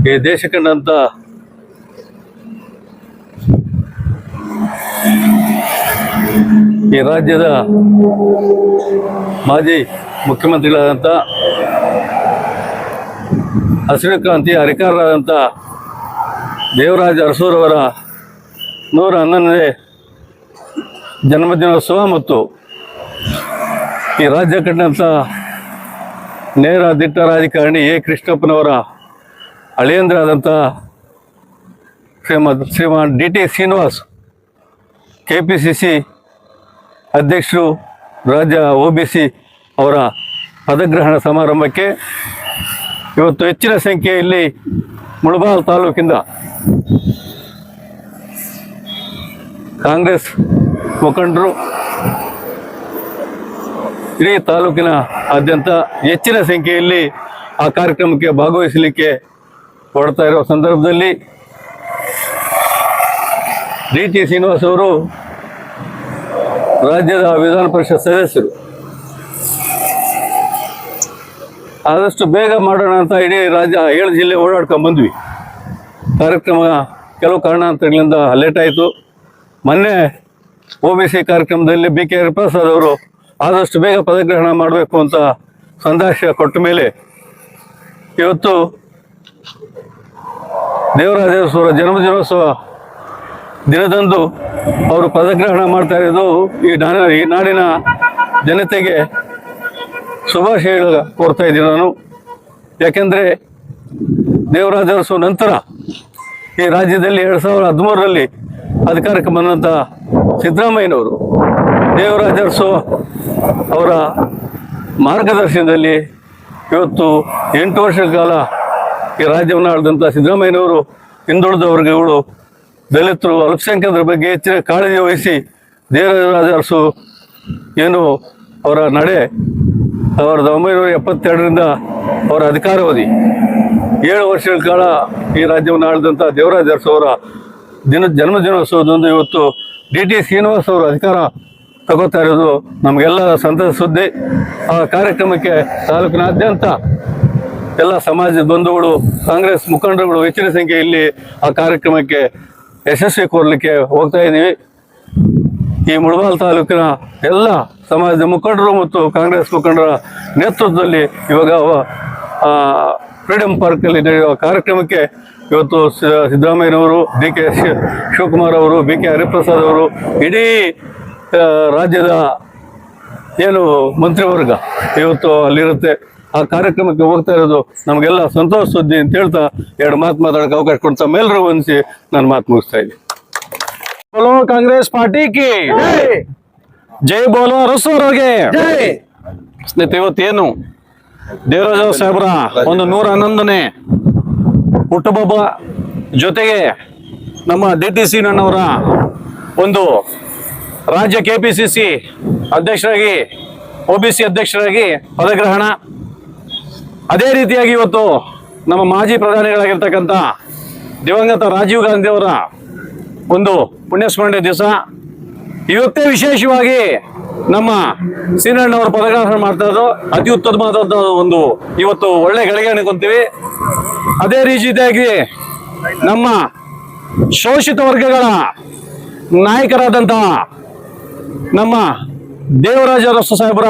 ಈ ದೇಶ ಕಂಡಂತ ಈ ರಾಜ್ಯದ ಮಾಜಿ ಮುಖ್ಯಮಂತ್ರಿಗಳಾದಂಥ ಹಸಿರು ಕ್ರಾಂತಿಯ ಹರಿಕಾರರಾದಂಥ ದೇವರಾಜ ಅರಸೂರವರ 111ನೇ ಜನ್ಮದಿನೋತ್ಸವ ಮತ್ತು ಈ ರಾಜ್ಯ ಕಂಡಂಥ ನೇರ ದಿಟ್ಟ ರಾಜಕಾರಣಿ ಎ ಕೃಷ್ಣಪ್ಪನವರ ಅಳಿಯಂದ್ರಾದಂಥ Shriman D T Srinivas KPCC ಅಧ್ಯಕ್ಷರು ರಾಜ್ಯ OBC ಅವರ ಪದಗ್ರಹಣ ಸಮಾರಂಭಕ್ಕೆ ಇವತ್ತು ಹೆಚ್ಚಿನ ಸಂಖ್ಯೆಯಲ್ಲಿ ಮುಳಬಾಲ್ ತಾಲೂಕಿಂದ ಕಾಂಗ್ರೆಸ್ ಮುಖಂಡರು ಇಡೀ ತಾಲೂಕಿನ ಆದ್ಯಂತ ಹೆಚ್ಚಿನ ಸಂಖ್ಯೆಯಲ್ಲಿ ಆ ಕಾರ್ಯಕ್ರಮಕ್ಕೆ ಭಾಗವಹಿಸಲಿಕ್ಕೆ ಹೊರಡ್ತಾ ಇರೋ ಸಂದರ್ಭದಲ್ಲಿ ಡಿ ಟಿ ಶ್ರೀನಿವಾಸ್ ಅವರು ರಾಜ್ಯದ ವಿಧಾನ ಪರಿಷತ್ ಸದಸ್ಯರು. ಆದಷ್ಟು ಬೇಗ ಮಾಡೋಣ ಅಂತ ಇಡೀ ರಾಜ್ಯ 7 ಜಿಲ್ಲೆ ಓಡಾಡ್ಕೊಂಡು ಬಂದ್ವಿ. ಕಾರ್ಯಕ್ರಮ ಕೆಲವು ಕಾರಣಾಂತರಗಳಿಂದ ಲೇಟ್ ಆಯಿತು. ಮೊನ್ನೆ OBC ಕಾರ್ಯಕ್ರಮದಲ್ಲಿ BK ಹರಿಪ್ರಸಾದ್ ಅವರು ಆದಷ್ಟು ಬೇಗ ಪದಗ್ರಹಣ ಮಾಡಬೇಕು ಅಂತ ಸಂದೇಶ ಕೊಟ್ಟ ಮೇಲೆ ಇವತ್ತು ದೇವರಾಜ ಅರಸೂರ ಜನ್ಮದಿನೋತ್ಸವ ದಿನದಂದು ಅವರು ಪದಗ್ರಹಣ ಮಾಡ್ತಾ ಇರೋದು ಈ ನಾಡಿನ ಜನತೆಗೆ ಶುಭಾಶಯ ಕೋರ್ತಾ ಇದ್ದೀನಿ ನಾನು. ಯಾಕೆಂದರೆ ದೇವರಾಜ ಅರಸು ನಂತರ ಈ ರಾಜ್ಯದಲ್ಲಿ 2013ರಲ್ಲಿ ಅಧಿಕಾರಕ್ಕೆ ಬಂದಂಥ ಸಿದ್ದರಾಮಯ್ಯನವರು ದೇವರಾಜ ಅರಸು ಅವರ ಮಾರ್ಗದರ್ಶನದಲ್ಲಿ ಇವತ್ತು 8 ವರ್ಷಗಳ ಕಾಲ ಈ ರಾಜ್ಯವನ್ನು ಆಳಿದಂಥ ಸಿದ್ದರಾಮಯ್ಯನವರು ಹಿಂದುಳಿದ ವರ್ಗಗಳು, ದಲಿತರು, ಅಲ್ಪಸಂಖ್ಯಾತರ ಬಗ್ಗೆ ಹೆಚ್ಚಿನ ಕಾಳಜಿ ವಹಿಸಿ ದೇವರಾಜ ಅರಸು ಏನು ಅವರ ನಡೆ 1972ರಿಂದ ಅವರ ಅಧಿಕಾರಾವಧಿ 7 ವರ್ಷಗಳ ಕಾಲ ಈ ರಾಜ್ಯವನ್ನು ಆಳಿದಂಥ ದೇವರಾಜ ಅರಸು ಅವರ ಜನ್ಮದಿನೋತ್ಸವದಂದು ಇವತ್ತು ಡಿ ಟಿ ಶ್ರೀನಿವಾಸ್ ಅವರು ಅಧಿಕಾರ ತಗೋತಾ ಇರೋದು ನಮಗೆಲ್ಲ ಸಂತಸ ಸುದ್ದಿ. ಆ ಕಾರ್ಯಕ್ರಮಕ್ಕೆ ತಾಲೂಕಿನಾದ್ಯಂತ ಎಲ್ಲ ಸಮಾಜದ ಬಂಧುಗಳು, ಕಾಂಗ್ರೆಸ್ ಮುಖಂಡರುಗಳು ಹೆಚ್ಚಿನ ಸಂಖ್ಯೆಯಲ್ಲಿ ಆ ಕಾರ್ಯಕ್ರಮಕ್ಕೆ ಯಶಸ್ವಿ ಕೋರಲಿಕ್ಕೆ ಹೋಗ್ತಾ ಇದ್ದೀವಿ. ಈ ಮುಳಬಾಲ್ ತಾಲೂಕಿನ ಎಲ್ಲ ಸಮಾಜದ ಮುಖಂಡರು ಮತ್ತು ಕಾಂಗ್ರೆಸ್ ಮುಖಂಡರ ನೇತೃತ್ವದಲ್ಲಿ ಇವಾಗ ಫ್ರೀಡಮ್ ಪಾರ್ಕಲ್ಲಿ ನಡೆಯುವ ಕಾರ್ಯಕ್ರಮಕ್ಕೆ ಇವತ್ತು ಸಿದ್ದರಾಮಯ್ಯನವರು, DK ಶಿವಕುಮಾರ್ ಅವರು, BK ಹರಿಪ್ರಸಾದ್ ಅವರು, ಇಡೀ ರಾಜ್ಯದ ಏನು ಮಂತ್ರಿವರ್ಗ ಇವತ್ತು ಅಲ್ಲಿರುತ್ತೆ. ಆ ಕಾರ್ಯಕ್ರಮಕ್ಕೆ ಹೋಗ್ತಾ ಇರೋದು ನಮಗೆಲ್ಲ ಸಂತೋಷ ಸುದ್ದಿ ಅಂತ ಹೇಳ್ತಾ 2 ಮಾತು ಮಾತಾಡೋಕೆ ಅವಕಾಶ ಕೊಡ್ತಾ ಮೇಲರೂ ಹೊಂದಿಸಿ ನಾನು ಮಾತು ಮುಗಿಸ್ತಾ ಇದ್ದೀನಿ. ಬೋಲೋ ಕಾಂಗ್ರೆಸ್ ಪಾರ್ಟಿ ಕಿ ಜೈ, ಬೋಲೋ ಅರಸೂರವ್ರಿಗೆ ಸ್ನೇಹಿತರೆ, ಇವತ್ತೇನು ದೇವರಾಜ ಸಾಹೇಬ್ರ ಒಂದು 111ನೇ ಹುಟ್ಟುಹಬ್ಬ ಜೊತೆಗೆ ನಮ್ಮ DT ಶ್ರೀನಣ್ಣವರ ಒಂದು ರಾಜ್ಯ KPCC ಅಧ್ಯಕ್ಷರಾಗಿ, OBC ಅಧ್ಯಕ್ಷರಾಗಿ ಪದಗ್ರಹಣ. ಅದೇ ರೀತಿಯಾಗಿ ಇವತ್ತು ನಮ್ಮ ಮಾಜಿ ಪ್ರಧಾನಿಗಳಾಗಿರ್ತಕ್ಕಂಥ ದಿವಂಗತ ರಾಜೀವ್ ಗಾಂಧಿ ಅವರ ಒಂದು ಪುಣ್ಯಸ್ಮರಣೆ ದಿವಸ. ಇವತ್ತೇ ವಿಶೇಷವಾಗಿ ನಮ್ಮ ಶ್ರೀನಣ್ಣವರು ಪದಗ್ರಹಣ ಮಾಡ್ತಾ ಇರೋದು ಅತಿ ಉತ್ತಮವಾದ ಒಂದು ಇವತ್ತು ಒಳ್ಳೆ ಗಳಿಗೆ ಅನ್ಕೊಂತೀವಿ. ಅದೇ ರೀತಿಯಾಗಿ ನಮ್ಮ ಶೋಷಿತ ವರ್ಗಗಳ ನಾಯಕರಾದಂತಹ ನಮ್ಮ ದೇವರಾಜ ಅರಸು ಸಾಹೇಬ್ರ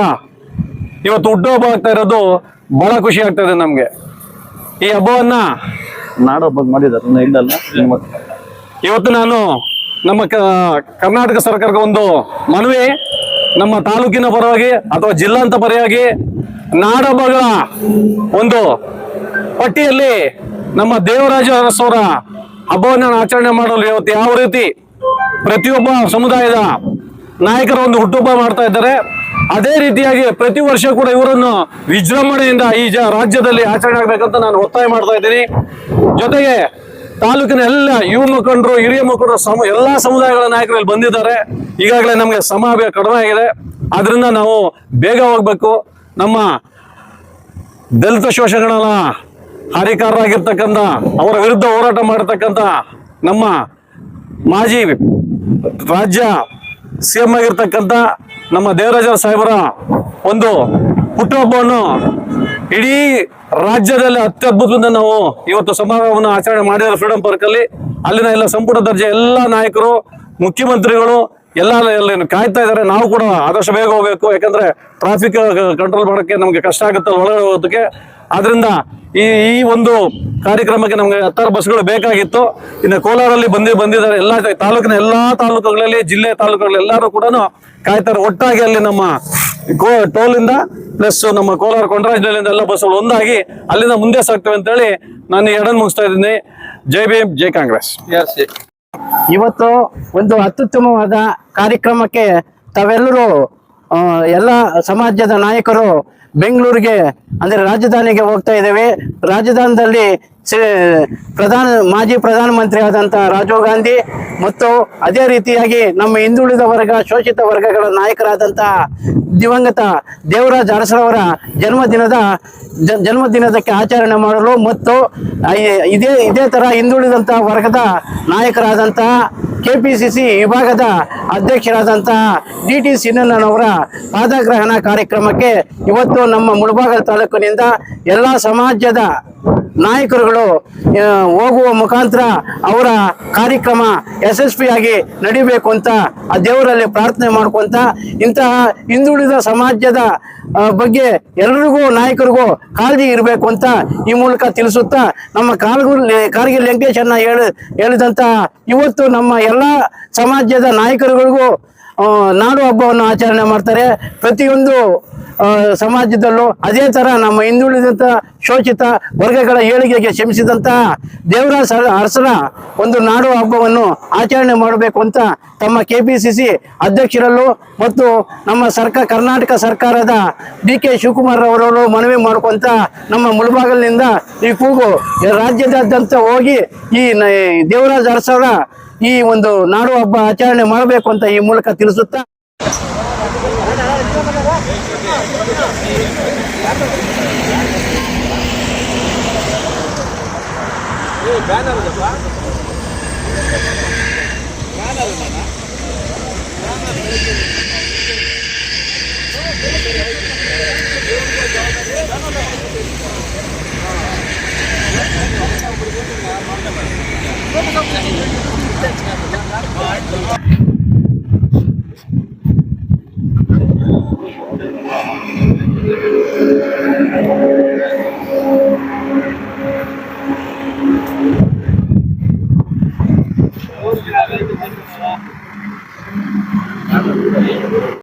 ಇವತ್ತು ಹುಟ್ಟುಹಬ್ಬ ಆಗ್ತಾ ಇರೋದು ಬಹಳ ಖುಷಿ ಆಗ್ತಾ ಇದೆ ನಮ್ಗೆ. ಈ ಹಬ್ಬವನ್ನ ನಾಡಹಬ್ಬ ಮಾಡಿದಾರೆ ಇಲ್ಲಲ್ಲ. ಇವತ್ತು ನಾನು ನಮ್ಮ ಕರ್ನಾಟಕ ಸರ್ಕಾರಕ್ಕೆ ಒಂದು ಮನವಿ, ನಮ್ಮ ತಾಲೂಕಿನ ಪರವಾಗಿ ಅಥವಾ ಜಿಲ್ಲಾಂತ ಪರವಾಗಿ ನಾಡಹಬ್ಬಗಳ ಒಂದು ಪಟ್ಟಿಯಲ್ಲಿ ನಮ್ಮ ದೇವರಾಜ ಅರಸವರ ಹಬ್ಬವನ್ನು ಆಚರಣೆ ಮಾಡಲು ಇವತ್ತು ಯಾವ ರೀತಿ ಪ್ರತಿಯೊಬ್ಬ ಸಮುದಾಯದ ನಾಯಕರ ಒಂದು ಹುಟ್ಟುಹಬ್ಬ ಮಾಡ್ತಾ ಇದ್ದಾರೆ, ಅದೇ ರೀತಿಯಾಗಿ ಪ್ರತಿ ವರ್ಷ ಕೂಡ ಇವರನ್ನು ವಿಜೃಂಭಣೆಯಿಂದ ಈ ರಾಜ್ಯದಲ್ಲಿ ಆಚರಣೆ ಆಗ್ಬೇಕಂತ ನಾನು ಒತ್ತಾಯ ಮಾಡ್ತಾ ಇದ್ದೀನಿ. ಜೊತೆಗೆ ತಾಲೂಕಿನ ಎಲ್ಲ ಯುವ ಮುಖಂಡರು, ಹಿರಿಯ ಮುಖಂಡರು, ಎಲ್ಲಾ ಸಮುದಾಯಗಳ ನಾಯಕರಲ್ಲಿ ಬಂದಿದ್ದಾರೆ. ಈಗಾಗಲೇ ನಮಗೆ ಸಮಯ ಕಡಿಮೆ ಆಗಿದೆ, ಆದ್ರಿಂದ ನಾವು ಬೇಗ ಹೋಗ್ಬೇಕು. ನಮ್ಮ ದಲಿತ ಶೋಷಣೆಗಳ ಹರಿಕಾರರಾಗಿರ್ತಕ್ಕಂಥ, ಅವರ ವಿರುದ್ಧ ಹೋರಾಟ ಮಾಡತಕ್ಕಂಥ ನಮ್ಮ ಮಾಜಿ ರಾಜ್ಯ CM ಆಗಿರ್ತಕ್ಕಂಥ ನಮ್ಮ ದೇವರಾಜ ಸಾಹೇಬರ ಒಂದು ಹುಟ್ಟುಹಬ್ಬವನ್ನು ಇಡೀ ರಾಜ್ಯದಲ್ಲಿ ಅತ್ಯದ್ಭುತದಿಂದ ನಾವು ಇವತ್ತು ಸಮಾರಂಭವನ್ನು ಆಚರಣೆ ಮಾಡಿದ್ದಾರೆ ಫ್ರೀಡಂ ಪಾರ್ಕ್ ಅಲ್ಲಿ. ಅಲ್ಲಿನ ಎಲ್ಲ ಸಂಪುಟ ದರ್ಜೆ ಎಲ್ಲ ನಾಯಕರು, ಮುಖ್ಯಮಂತ್ರಿಗಳು ಎಲ್ಲ ಕಾಯ್ತಾ ಇದ್ದಾರೆ. ನಾವು ಕೂಡ ಆದಷ್ಟು ಬೇಗ ಹೋಗ್ಬೇಕು, ಯಾಕಂದ್ರೆ ಟ್ರಾಫಿಕ್ ಕಂಟ್ರೋಲ್ ಮಾಡೋಕ್ಕೆ ನಮ್ಗೆ ಕಷ್ಟ ಆಗುತ್ತೆ ಒಳಗಡೆ ಹೋಗೋದಕ್ಕೆ. ಆದ್ರಿಂದ ಈ ಒಂದು ಕಾರ್ಯಕ್ರಮಕ್ಕೆ ನಮ್ಗೆ 16 ಬಸ್ಗಳು ಬೇಕಾಗಿತ್ತು. ಇನ್ನು ಕೋಲಾರಲ್ಲಿ ಬಂದಿದ್ದಾರೆ ಎಲ್ಲ ತಾಲೂಕಿನ ಎಲ್ಲಾ ತಾಲೂಕುಗಳಲ್ಲಿ, ಜಿಲ್ಲೆ ತಾಲೂಕುಗಳಲ್ಲಿ ಎಲ್ಲರೂ ಕೂಡ ಕಾಯ್ತಾರೆ. ಒಟ್ಟಾಗಿ ಅಲ್ಲಿ ನಮ್ಮ ಟೋಲಿಂದ ಪ್ಲಸ್ ನಮ್ಮ ಕೋಲಾರ ಕೊಂಡರಾಜನಹಳ್ಳಿಯಿಂದ ಎಲ್ಲ ಬಸ್ಗಳು ಒಂದಾಗಿ ಅಲ್ಲಿಂದ ಮುಂದೆ ಸಾಗ್ತವೆ ಅಂತ ಹೇಳಿ ನಾನು ಎರಡನ್ನು ಮುಗಿಸ್ತಾ ಇದ್ದೀನಿ. ಜೈ ಭೀಮ್, ಜೈ ಕಾಂಗ್ರೆಸ್. ಇವತ್ತು ಒಂದು ಅತ್ಯುತ್ತಮವಾದ ಕಾರ್ಯಕ್ರಮಕ್ಕೆ ತಾವೆಲ್ಲರೂ ಎಲ್ಲ ಸಮಾಜದ ನಾಯಕರು ಬೆಂಗಳೂರಿಗೆ ಅಂದ್ರೆ ರಾಜಧಾನಿಗೆ ಹೋಗ್ತಾ ಇದ್ದೇವೆ. ರಾಜಧಾನಿಯಲ್ಲಿ ಮಾಜಿ ಪ್ರಧಾನಮಂತ್ರಿ ಆದಂತ ರಾಜೀವ್ ಗಾಂಧಿ ಮತ್ತು ಅದೇ ರೀತಿಯಾಗಿ ನಮ್ಮ ಹಿಂದುಳಿದ ವರ್ಗ, ಶೋಷಿತ ವರ್ಗಗಳ ನಾಯಕರಾದಂತಹ ದಿವಂಗತ ದೇವರಾಜ್ ಅರಸರವರ ಜನ್ಮದಿನದಕ್ಕೆ ಆಚರಣೆ ಮಾಡಲು ಮತ್ತು ಇದೇ ತರ ಹಿಂದುಳಿದಂತ ವರ್ಗದ ನಾಯಕರಾದಂತಹ ಕೆಪಿಸಿಸಿ ವಿಭಾಗದ ಅಧ್ಯಕ್ಷರಾದಂತಹ DT ಸೀನಣ್ಣನವರ ಪಾದಗ್ರಹಣ ಕಾರ್ಯಕ್ರಮಕ್ಕೆ ಇವತ್ತು ನಮ್ಮ ಮುಳಬಾಗಿಲು ತಾಲೂಕಿನಿಂದ ಎಲ್ಲ ಸಮಾಜದ ನಾಯಕರುಗಳು ಹೋಗುವ ಮುಖಾಂತರ ಅವರ ಕಾರ್ಯಕ್ರಮ ಯಶಸ್ವಿಯಾಗಿ ನಡಿಬೇಕು ಅಂತ ಆ ದೇವರಲ್ಲಿ ಪ್ರಾರ್ಥನೆ ಮಾಡ್ಕೊಂತ ಇಂತಹ ಹಿಂದುಳಿದ ಸಮಾಜದ ಬಗ್ಗೆ ಎಲ್ಲರಿಗೂ ನಾಯಕರಿಗೂ ಕಾಳಜಿ ಇರಬೇಕು ಅಂತ ಈ ಮೂಲಕ ತಿಳಿಸುತ್ತಾ ನಮ್ಮ ಕಾರ್ಗಿಲ್ ವೆಂಕಟೇಶನ್ನ ಹೇಳಿದಂತ ಇವತ್ತು ನಮ್ಮ ಎಲ್ಲ ಸಮಾಜದ ನಾಯಕರುಗಳಿಗೂ ನಾಡು ಹಬ್ಬವನ್ನು ಆಚರಣೆ ಮಾಡ್ತಾರೆ. ಪ್ರತಿಯೊಂದು ಸಮಾಜದಲ್ಲೂ ಅದೇ ತರ ನಮ್ಮ ಹಿಂದುಳಿದಂತ ಶೋಷಿತ ವರ್ಗಗಳ ಏಳಿಗೆಗೆ ಶ್ರಮಿಸಿದಂತಹ ದೇವರಾಜ್ ಅರಸರ ಒಂದು ನಾಡು ಹಬ್ಬವನ್ನು ಆಚರಣೆ ಮಾಡಬೇಕು ಅಂತ ತಮ್ಮ KPCC ಅಧ್ಯಕ್ಷರಲ್ಲೂ ಮತ್ತು ನಮ್ಮ ಕರ್ನಾಟಕ ಸರ್ಕಾರದ DK ಶಿವಕುಮಾರ್ ಅವರವರು ಮನವಿ ಮಾಡ್ಕೊಂತ ನಮ್ಮ ಮುಳಬಾಗಿಲಿನಿಂದ ಈ ಕೂಗು ರಾಜ್ಯದಾದ್ಯಂತ ಹೋಗಿ ಈ ದೇವರಾಜ್ ಅರಸರ ಈ ಒಂದು ನಾಡು ಹಬ್ಬ ಆಚರಣೆ ಮಾಡಬೇಕು ಅಂತ ಈ ಮೂಲಕ ತಿಳಿಸುತ್ತಾ